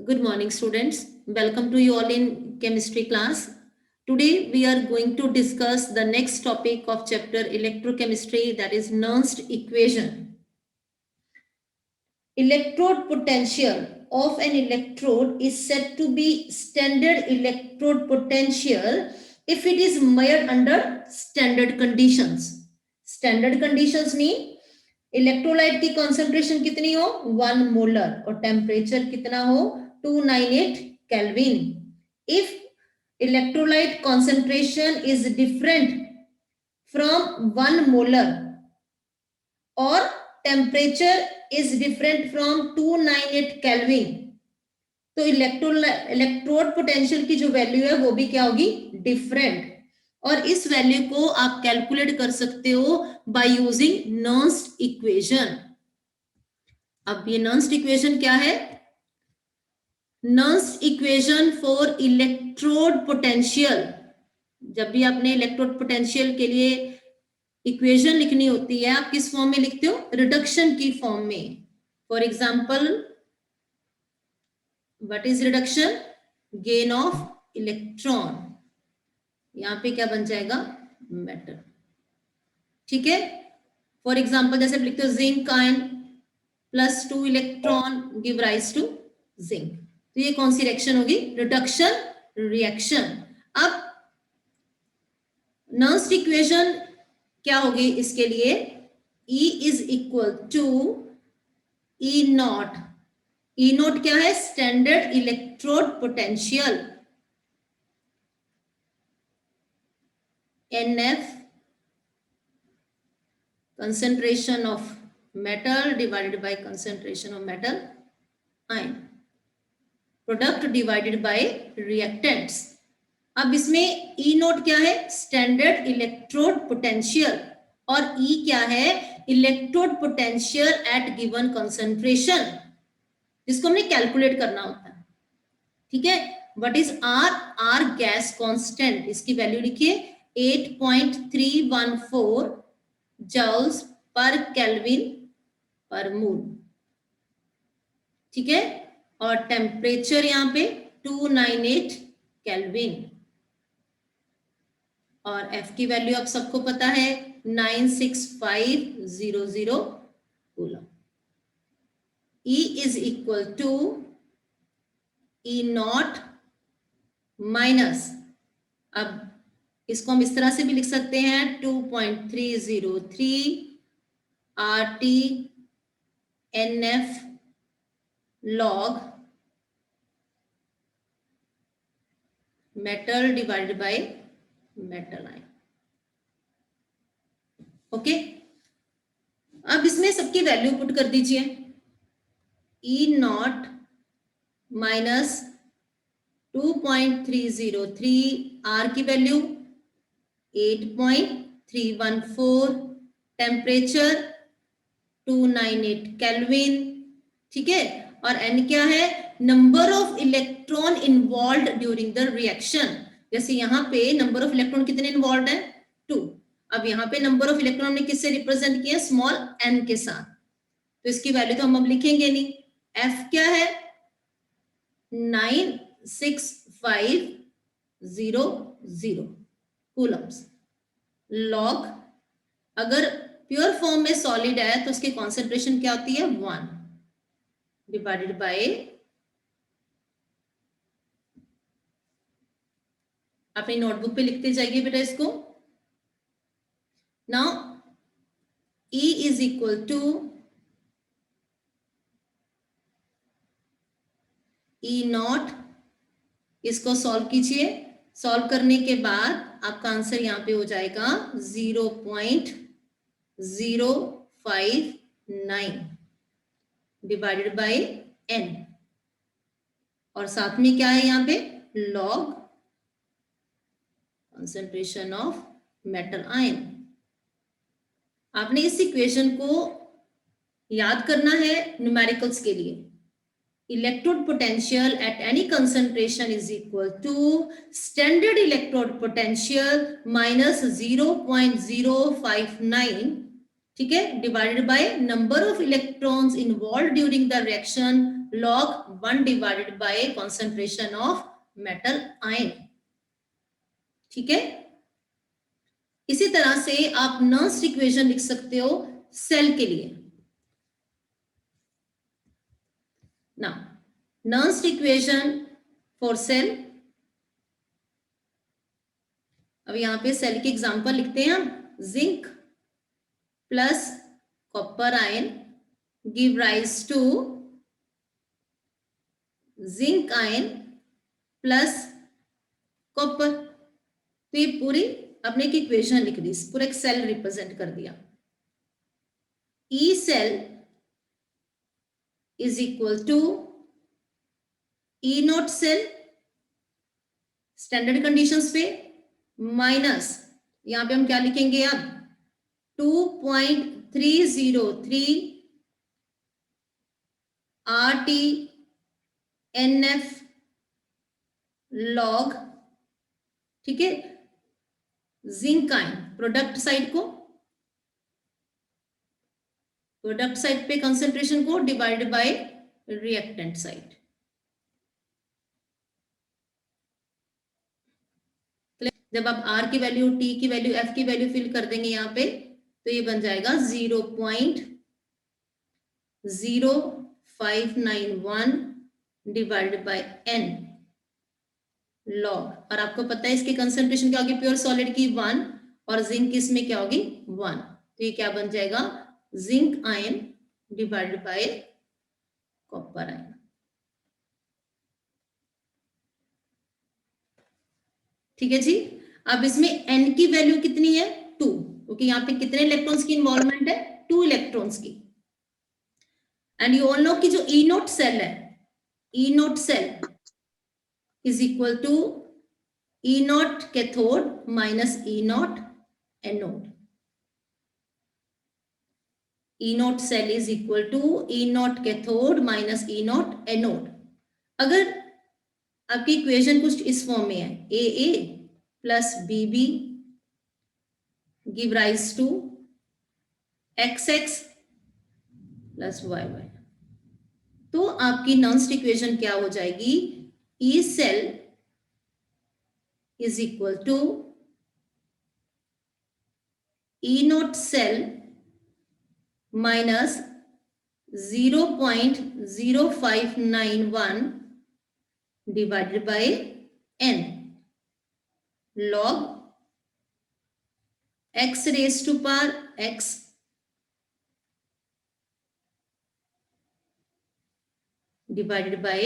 Good morning, students. Welcome to you all in chemistry class. Today we are going to discuss the next topic of chapter electrochemistry, that is Nernst equation. Electrode potential of an electrode is said to be standard electrode potential if it is measured under standard conditions. Standard conditions mean electrolyte की concentration कितनी हो 1 molar और temperature कितना हो 298 kelvin. If electrolyte concentration is different from 1 molar और temperature is different from 298 kelvin, तो electrode potential की जो वैल्यू है वो भी क्या होगी डिफरेंट. और इस वैल्यू को आप कैलकुलेट कर सकते हो बाय यूजिंग नर्स्ट इक्वेशन. अब ये नर्स्ट इक्वेशन क्या है? Nernst equation for electrode potential. जब भी आपने इलेक्ट्रोड पोटेंशियल के लिए इक्वेशन लिखनी होती है, आप किस फॉर्म में लिखते हो? रिडक्शन की फॉर्म में. For example, what is reduction? Gain of electron. यहां पे क्या बन जाएगा? मेटल. ठीक है. फॉर एग्जाम्पल जैसे लिखते हो zinc ion +2 electron give rise to zinc, तो ये कौन सी रिएक्शन होगी? Reduction reaction. अब नर्स्ट इक्वेशन क्या होगी इसके लिए? E is equal to E not. E not क्या है? Standard electrode potential. NF concentration of metal divided by concentration of metal ion, product divided by reactants. अब इसमें E नोट क्या है? Standard electrode potential. और E क्या है? Electrode potential at given concentration, जिसको हमने कैलकुलेट करना होता है. ठीक है. What is R? R gas constant. इसकी वैल्यू लिखिए 8.314 जूल्स पर केल्विन पर मूल. ठीक है. और टेम्परेचर यहां पे 298 केल्विन. और F की वैल्यू आप सबको पता है 96500 coulomb. E is equal to E not minus, अब इसको हम इस तरह से भी लिख सकते हैं 2.303 RT NF log metal divided by metal ion. Okay. अब इसमें सबकी वैल्यू पुट कर दीजिए. E नॉट माइनस 2.303, R की वैल्यू 8.314, टेम्परेचर 298 केल्विन. ठीक है. और N क्या है? Number of electron involve during the reaction. जैसे यहाँ पे नंबर ऑफ इलेक्ट्रॉन कितने इन्वॉल्व है? 2. अब यहाँ पे नंबर ऑफ इलेक्ट्रॉन ने किससे रिप्रेजेंट किया? स्मॉल n के साथ. तो इसकी वैल्यू तो हम अब लिखेंगे नहीं. F क्या है? 96500 कूलम्स. लॉग, अगर प्योर फॉर्म में सॉलिड है तो उसकी कॉन्सेंट्रेशन क्या होती है? 1 डिवाइडेड बाय, अपनी नोटबुक पे लिखते जाइए बेटा इसको. Now E is equal to E not. इसको सॉल्व कीजिए. सॉल्व करने के बाद आपका आंसर यहाँ पे हो जाएगा 0.059 डिवाइडेड बाय n. और साथ में क्या है यहाँ पे? Log concentration of metal ion. आपने इस इक्वेशन को याद करना है न्यूमेरिकल्स के लिए. Electrode potential at any concentration is equal to standard electrode potential minus 0.059, ठीक है, divided by number of electrons involved during the reaction log 1 divided by concentration of metal ion. ठीक है, इसी तरह से आप नर्स्ट इक्वेशन लिख सकते हो सेल के लिए. Now, Nernst equation for cell. अब यहां पे सेल की एग्जांपल लिखते हैं हम. Zinc plus copper ion give rise to zinc ion plus copper. तो ये पूरी अपने एक इक्वेशन लिख दी, पूरा एक सेल रिप्रेजेंट कर दिया. E cell is equal to E not cell standard conditions पे माइनस यहां पे हम क्या लिखेंगे अब 2.303 RTNF log. ठीक है, जिंक आयन प्रोडक्ट साइड को, प्रोडक्ट साइड पे कंसेंट्रेशन को डिवाइडेड बाय रिएक्टेंट साइड. जब आप R की वैल्यू, T की वैल्यू, F की वैल्यू फिल कर देंगे यहाँ पे तो ये बन जाएगा 0.0591 डिवाइडेड बाय N लॉग. और आपको पता है इसकी कंसेंट्रेशन क्या होगी प्योर सॉलिड की 1 और जिंक इसमें क्या होगी 1. तो ये क्या बन जाएगा zinc ion divided by copper ion. ठीक है जी. अब इसमें N की वैल्यू कितनी है 2, क्योंकि यहाँ पे कितने इलेक्ट्रॉन्स की इन्वॉल्वमेंट है 2 इलेक्ट्रॉन्स की. एंड यू ऑल नो कि जो E नोट सेल है, E not cell is equal to E not cathode minus E not anode. E not cell is equal to E not cathode minus E not anode. अगर आपकी equation कुछ इस form में है AA plus BB give rise to XX plus YY, तो आपकी Nernst equation क्या हो जाएगी E cell is equal to E not cell minus 0.0591 divided by N log x raised to power x divided by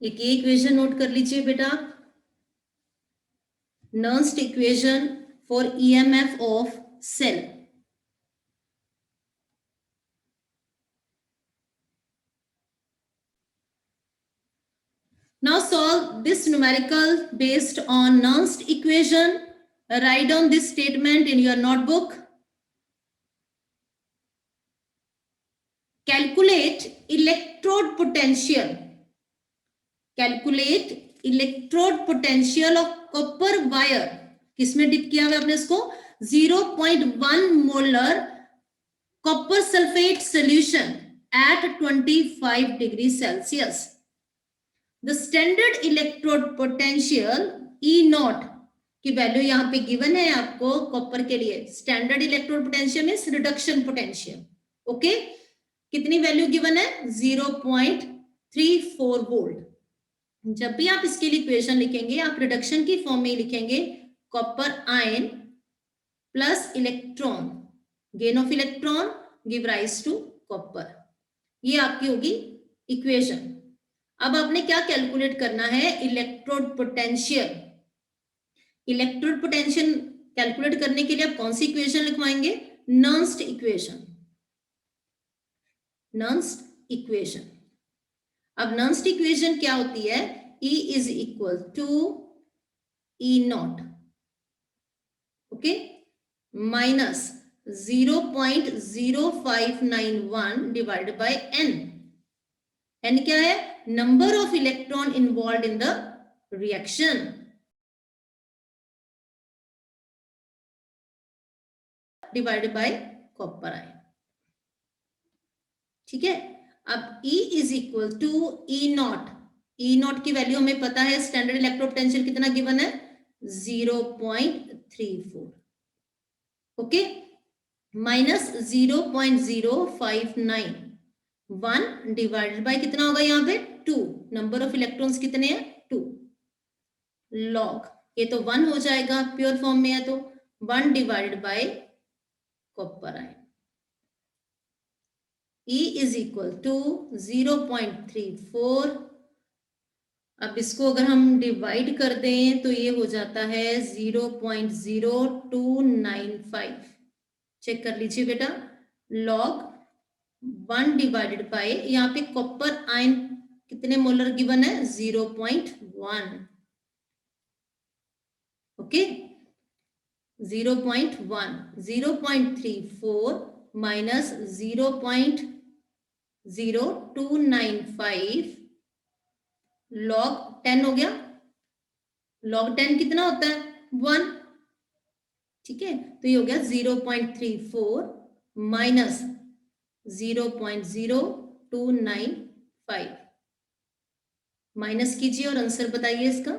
एक equation note कर लीजिए बेटा. Nernst equation for EMF of cell. Now solve this numerical based on Nernst equation. Write down this statement in your notebook. Calculate electrode potential. Calculate electrode potential of copper wire. किसमें dip किया हुआ आपने इसको 0.1 molar copper sulphate solution at 25 degree Celsius. The standard electrode potential E not की value यहाँ पे given है आपको कॉपर के लिए. Standard electrode potential means reduction potential. Okay, कितनी वैल्यू गिवन है 0.34 वोल्ट. जब भी आप इसके लिए इक्वेशन लिखेंगे आप रिडक्शन की फॉर्म में लिखेंगे copper ion plus electron, gain of electron give rise to copper. ये आपकी होगी इक्वेशन. अब आपने क्या कैलकुलेट करना है electrode potential. Electrode potential calculate करने के लिए आप कौन सी इक्वेशन लिखवाएंगे नर्स्ट इक्वेशन. Nernst equation. अब नर्स्ट इक्वेशन क्या होती है E is equal to E not okay minus 0.0591 divided by N. N क्या है number of electron involve in the reaction. Divided by copper ion. ठीक है, अब E is equal to E not. E not की value हमें पता है, standard electrode potential कितना गिवन है 0.34, ओके, माइनस 0.059, 1 डिवाइडेड बाय कितना होगा यहाँ पे 2, नंबर ऑफ इलेक्ट्रॉन्स कितने हैं 2, लॉग ये तो 1 हो जाएगा, प्योर फॉर्म में है तो 1 divided by copper ion. E is equal to 0.34। अब इसको अगर हम डिवाइड कर दें तो ये हो जाता है 0.0295। चेक कर लीजिए बेटा, लॉग 1 डिवाइडेड बाय, यहाँ पे कॉपर आयन कितने मोलर गिवन है 0.1, ओके, 0.1, 0.34 माइनस 0.0295 लॉग 10 हो गया, लॉग 10 कितना होता है 1, ठीक है, तो ये हो गया 0.34 माइनस 0.0295, माइनस कीजिए और आंसर बताइए इसका।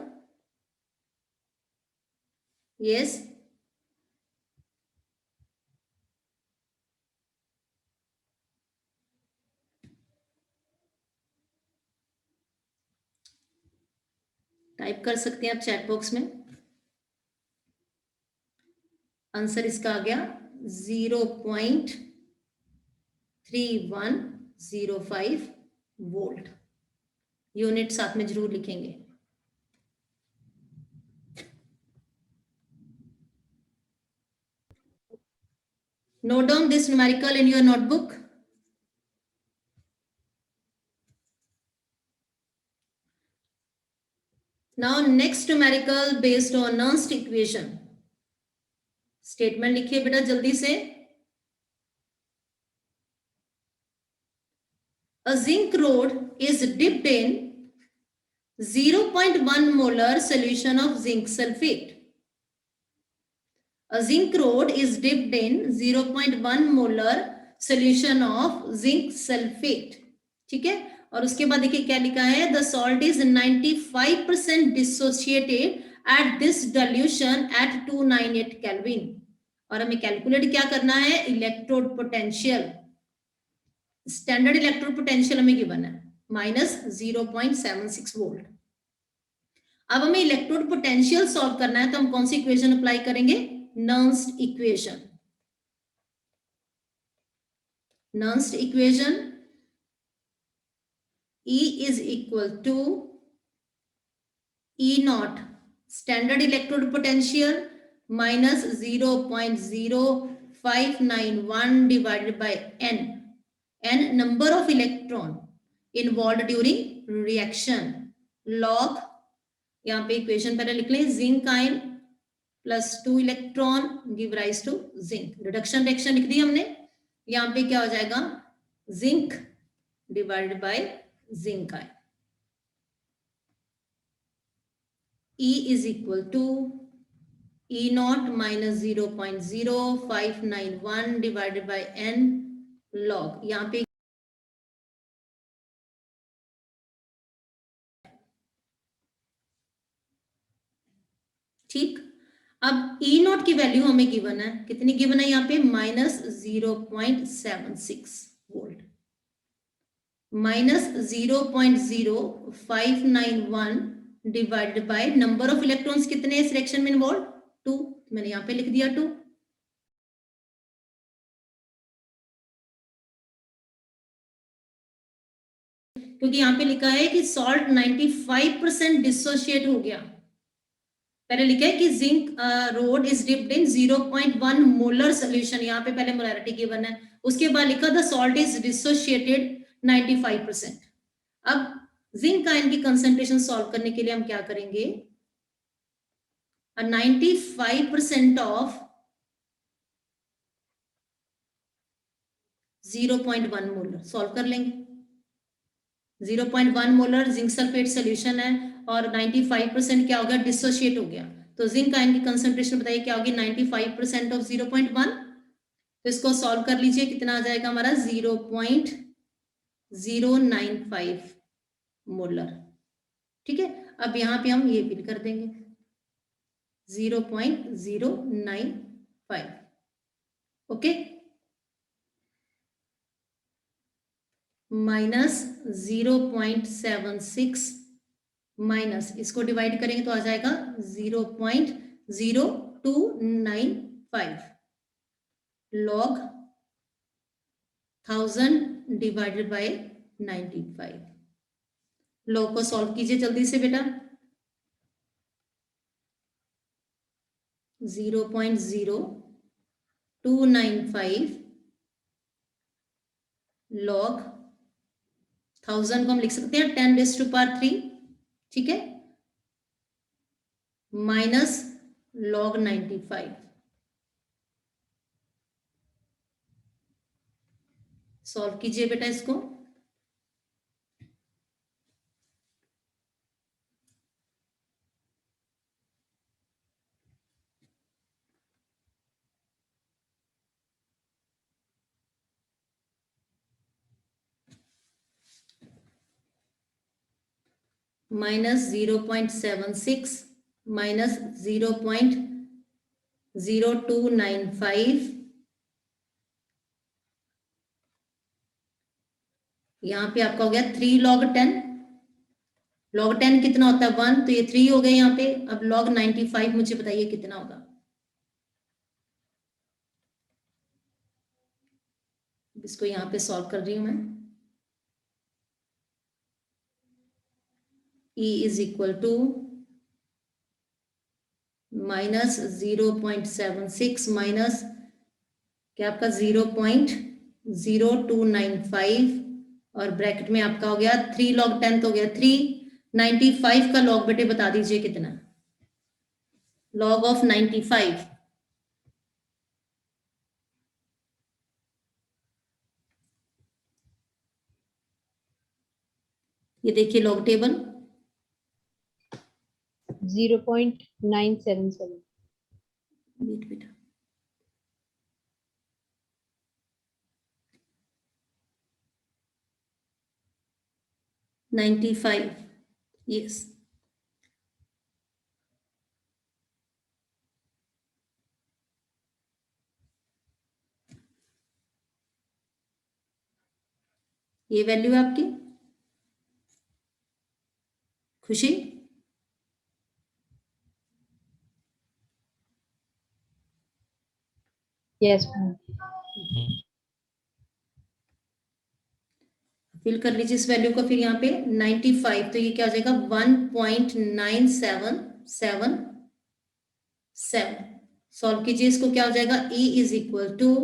यस, टाइप कर सकते हैं आप चैट बॉक्स में। आंसर इसका आ गया 0.3105 वोल्ट। यूनिट साथ में जरूर लिखेंगे। Note down this numerical in your notebook. Now next numerical based on Nernst equation. Statement लिखिए बेटा जल्दी से। A zinc rod is dipped in 0.1 molar solution of zinc sulfate. A zinc rod is dipped in 0.1 molar solution of zinc sulfate. ठीक है, और उसके बाद देखिए क्या लिखा है, the salt is 95% dissociated at this dilution at 298 kelvin. और हमें कैलकुलेट क्या करना है, electrode potential. Standard electrode potential हमें गिवन है माइनस 0.76 वोल्ट। अब हमें इलेक्ट्रोड पोटेंशियल सॉल्व करना है तो हम कौन सी इक्वेशन अप्लाई करेंगे, Nernst equation. Nernst equation E is equal to E naught standard electrode potential minus 0.0591 divided by N. N number of electron involved during reaction. Log, यहाँ पे इक्वेशन पहले लिख लें, zinc ion plus 2 electron give rise to zinc. Reduction reaction लिख दी हमने, यहाँ पे क्या हो जाएगा, zinc divided by zinc ion. E is equal to E naught minus 0.0591 divided by N log, यहाँ पे ठीक। अब E नॉट की वैल्यू हमें गिवन है, कितनी गिवन है यहाँ पे, minus 0.76 volt, minus 0.0591 divided by number of electrons कितने इस रिएक्शन में इन्वॉल्व, 2, मैंने यहाँ पे लिख दिया 2। क्योंकि यहाँ पे लिखा है कि सॉल्ट 95% डिसोशिएट हो गया। पहले लिखा है कि zinc road is dipped in 0.1 molar solution, यहाँ पे पहले मोलैरिटी गिवन है, उसके बाद लिखा द सॉल्ट इज डिसोशिएटेड 95%। अब जिंक आयन की कंसंट्रेशन सॉल्व करने के लिए हम क्या करेंगे, 95% ऑफ 0.1 मोलर सॉल्व कर लेंगे। 0.1 मोलर जिंक सल्फेट सोल्यूशन है और 95% क्या हो गया, डिसोशिएट हो गया, तो जिंक आयन की कंसंट्रेशन बताइए क्या होगी, 95% ऑफ 0.1 तो इसको सॉल्व कर लीजिए, कितना आ जाएगा हमारा 0.095 मोलर। ठीक है, अब यहाँ पे हम ये फिल कर देंगे 0.095। ओके, माइनस 0.76 माइनस इसको डिवाइड करेंगे तो आ जाएगा 0.0295 लॉग 1000 डिवाइडेड बाय 95। लॉग को सॉल्व कीजिए जल्दी से बेटा। 0.0295 लॉग 1000 को हम लिख सकते हैं 10⁻3, ठीक है, माइनस लॉग 95। सॉल्व कीजिए बेटा इसको। माइनस 0.76 माइनस 0.0295, यहाँ पे आपका हो गया 3 log 10। log 10 कितना होता है 1, तो ये 3 हो गए यहाँ पे। अब log 95 मुझे बताइए कितना होगा। इसको यहाँ पे सॉल्व कर रही हूं मैं। E is equal to minus 0.76 minus क्या आपका 0.0295 और ब्रैकेट में आपका हो गया 3 log 10 तो हो गया 395 का लॉग बेटे बता दीजिए कितना, लॉग ऑफ 95। ये देखिए लॉग टेबल 0.977। वेट बेटा, $95, यस। ये वैल्यू है आपकी खुशी। यस, फिल कर लीजिए इस वैल्यू को, फिर यहाँ पे 95 तो ये क्या हो जाएगा 1.9777। सॉल्व कीजिए इसको, क्या हो जाएगा E is equal to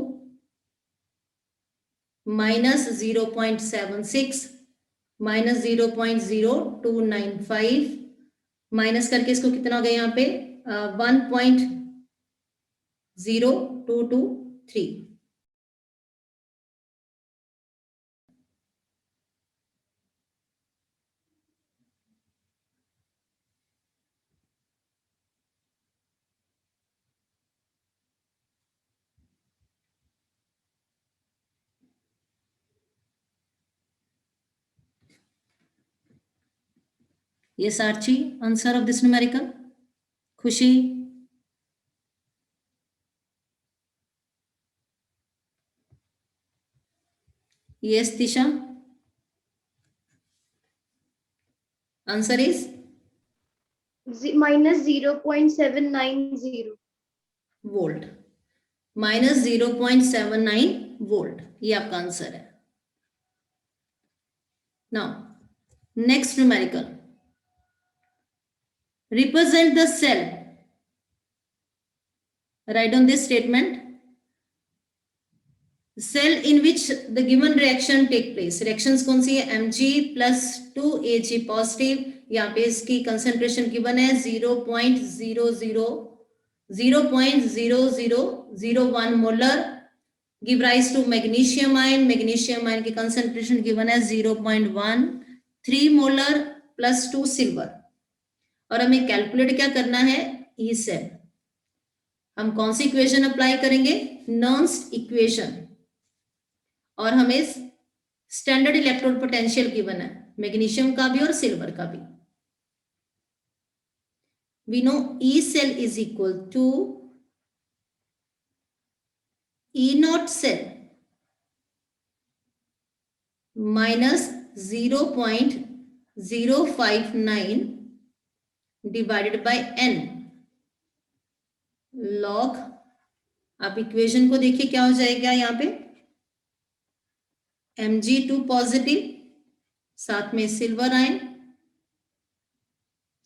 minus 0.76 minus 0.0295 minus करके इसको कितना हो गया यहाँ पे 1.0223। Yes, Archie, answer of this numerical. Khushi. Yes, Tisha. Answer is minus 0.790 volt. Minus 0.79 volt. ये आपका आंसर है। Now, next numerical. Represent the cell. Write on this statement. Cell in which the given reaction take place. Reactions कौन सी है? Mg plus 2Ag positive. यहाँ पे इसकी concentration given है 0.0001 molar. Give rise to magnesium ion. Magnesium ion की concentration given है 0.13 molar plus 2 silver. और हमें कैलकुलेट क्या करना है? E cell. हम कौन सी इक्वेशन अप्लाई करेंगे? नर्न्स इक्वेशन। और हमें स्टैंडर्ड इलेक्ट्रोड पोटेंशियल गिवन है, मैग्नीशियम का भी और सिल्वर का भी। We know E cell is equal to E naught cell minus 0.059 divided by n log। आप इक्वेशन को देखिए क्या हो जाएगा यहाँ पे, Mg2 पॉजिटिव, साथ में सिल्वर आयन,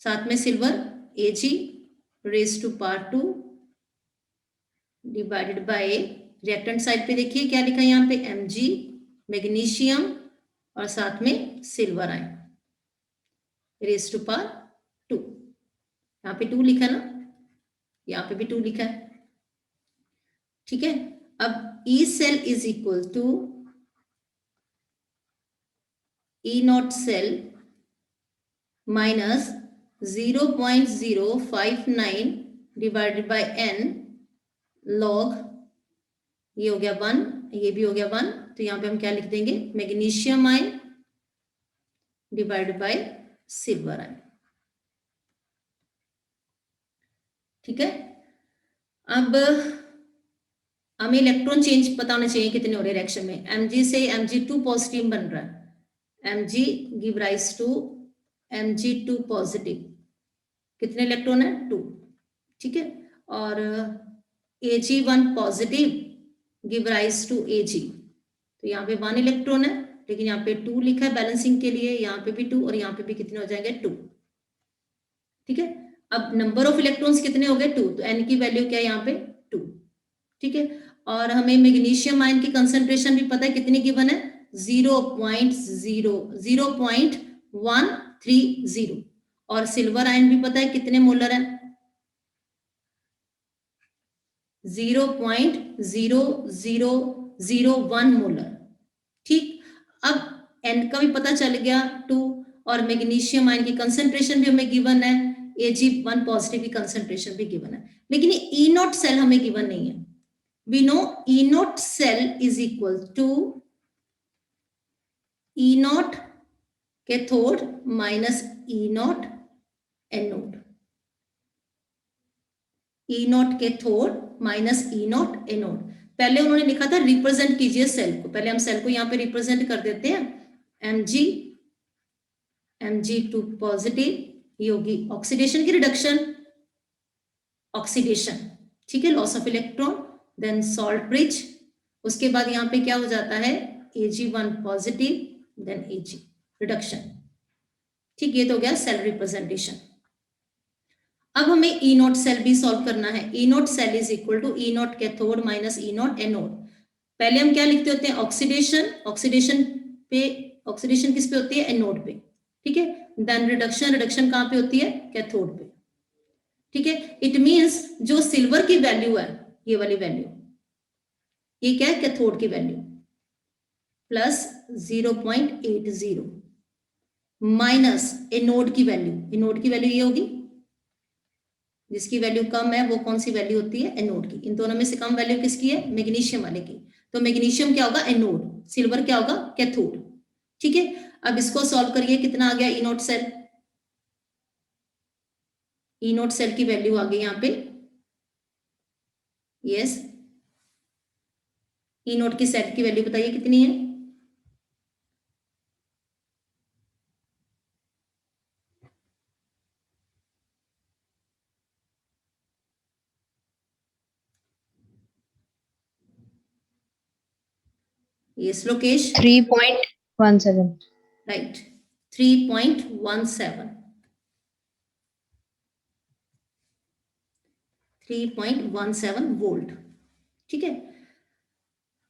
साथ में silver Ag raise to power 2 divided by, reactant side पे देखिए क्या लिखा है यहाँ पे, Mg मैग्नीशियम और साथ में silver ion raise to power 2। यहाँ पे 2 लिखा ना, यहाँ पे भी 2 लिखा है, ठीक है। अब E cell is equal to E not cell minus 0.059 divided by n log, ये हो गया 1, ये भी हो गया 1, तो यहाँ पे हम क्या लिख देंगे, magnesium ion divided by silver ion, ठीक है। अब हमें इलेक्ट्रॉन चेंज पता होना चाहिए कितने हो रहे रिएक्शन में। Mg से Mg2 पॉजिटिव बन रहा है, Mg give rise to Mg2 positive, कितने इलेक्ट्रॉन है, 2, ठीक है। और Ag1 positive give rise to Ag, तो यहाँ पे 1 इलेक्ट्रॉन है, लेकिन यहाँ पे 2 लिखा है बैलेंसिंग के लिए, यहाँ पे भी 2 और यहाँ पे भी कितने हो जाएंगे, 2, ठीक है। अब नंबर ऑफ इलेक्ट्रॉन्स कितने हो गए, 2, तो n की वैल्यू क्या है यहाँ पे, 2, ठीक है। और हमें मैग्नीशियम आयन की कंसंट्रेशन भी पता है, कितनी गिवन है, 0.130, और सिल्वर आयन भी पता है कितने मोलर है, 0.0001 मोलर, ठीक। अब n का भी पता चल गया 2, और मैग्नीशियम आयन की कंसंट्रेशन भी हमें गिवन है, Ag1 पॉजिटिव की कंसंट्रेशन भी गिवन है, लेकिन ये E नॉट सेल हमें गिवन नहीं है। We know E naught cell is equal to E naught cathode minus E naught anode, E naught cathode minus E naught anode। पहले उन्होंने लिखा था रिप्रेजेंट कीजिए सेल को, पहले हम सेल को यहाँ पे रिप्रेजेंट कर देते हैं, Mg2 पॉजिटिव, ये होगी ऑक्सीडेशन की रिडक्शन, ऑक्सीडेशन, ठीक है, loss of electron, then salt bridge, उसके बाद यहाँ पे क्या हो जाता है, Ag1 positive, then Ag reduction, ठीक, ये तो हो गया सेल रिप्रेजेंटेशन। अब हमें E नॉट सेल भी सॉल्व करना है। E not cell is equal to E not cathode minus E not anode. पहले हम क्या लिखते होते हैं, ऑक्सीडेशन, ऑक्सीडेशन किस पे होती है, एनोड पे, ठीक है। देन रिडक्शन, रिडक्शन कहाँ पे होती है, कैथोड पे, ठीक है। इट मींस जो सिल्वर की वैल्यू है, ये वाली वैल्यू, ये क्या है, कैथोड की वैल्यू, प्लस 0.80 माइनस एनोड की वैल्यू, एनोड की वैल्यू ये होगी, जिसकी वैल्यू कम है वो कौन सी वैल्यू होती है, एनोड की। इन दोनों में से कम वैल्यू किसकी है, मैग्नीशियम वाले की, तो मैग्नीशियम क्या होगा, एनोड, सिल्वर क्या होगा, कैथोड, ठीक है। अब इसको सॉल्व करिए, कितना आ गया, E not cell, E not cell की वैल्यू आ गई यहाँ पे, यस, ई नॉट की सेल की वैल्यू बताइए कितनी है, यस लोकेश, 3.17, राइट, 3.17, 3.17 वोल्ट, ठीक है।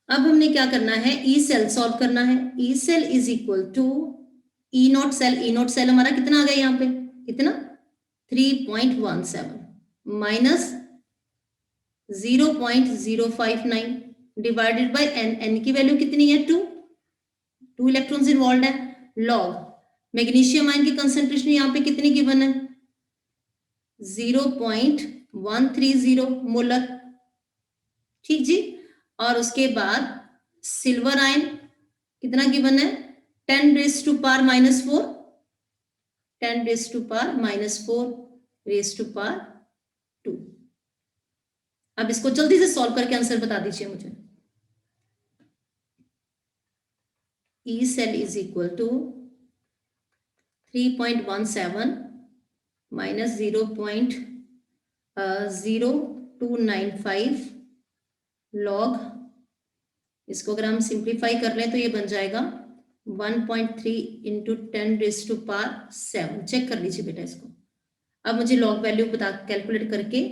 अब हमने क्या करना है, ई सेल सॉल्व करना है। E cell is equal to E not cell, E not cell हमारा कितना आ गया यहाँ पे, कितना, 3.17 minus 0.059 divided by n, n की वैल्यू कितनी है, 2 इलेक्ट्रॉन्स इन्वॉल्व है, लॉग मैग्नीशियम आयन की कंसंट्रेशन यहाँ पे कितनी गिवन है, 0.001 130 मोलर, ठीक जी। और उसके बाद सिल्वर आयन कितना गिवन है, 10 raise to power -4, 10 raise to power -4 raise to power 2। अब इसको जल्दी से सॉल्व करके आंसर बता दीजिए मुझे। E cell is equal to 3.17 minus 0.0295 log, इसको अगर हम सिंप्लीफाई कर लें तो ये बन जाएगा 1.3 into 10 raise to power 7। Check कर लीजिए बेटा इसको। अब मुझे लॉग वैल्यू बता कैलकुलेट करके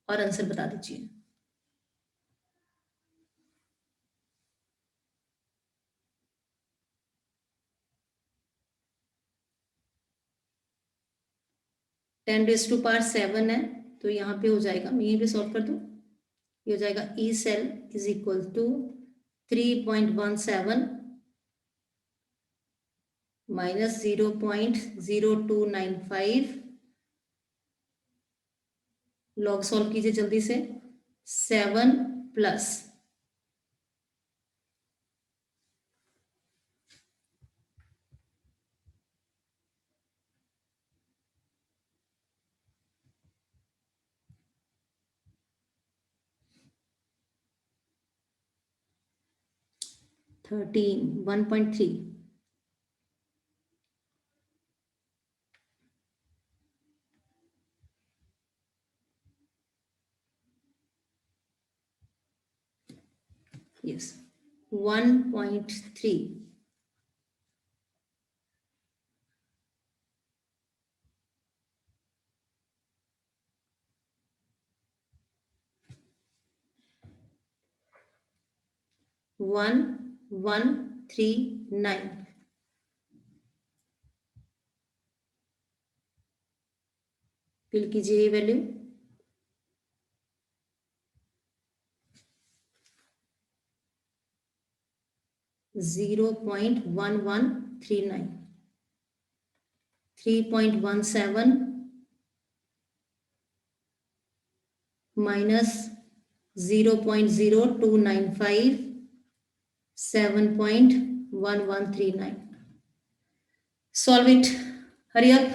और आंसर बता दीजिए। टेन रेज टू पावर 7 है तो यहाँ पे हो जाएगा, मैं यहीं पे सॉल्व कर दूं, ये हो जाएगा E cell is equal to 3.17 minus 0.0295 log solve कीजिए जल्दी से, 7 प्लस 13, 1.3, yes, 1.3, वन 139, फिल कीजिए ये value, 0.1139, 3.17 minus 0.0295, 7.1139. Solve it. Hurry up.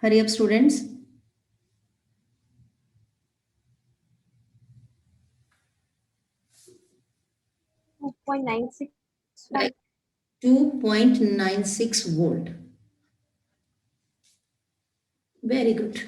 Hurry up, students. Right. 2.96 volt. Very good.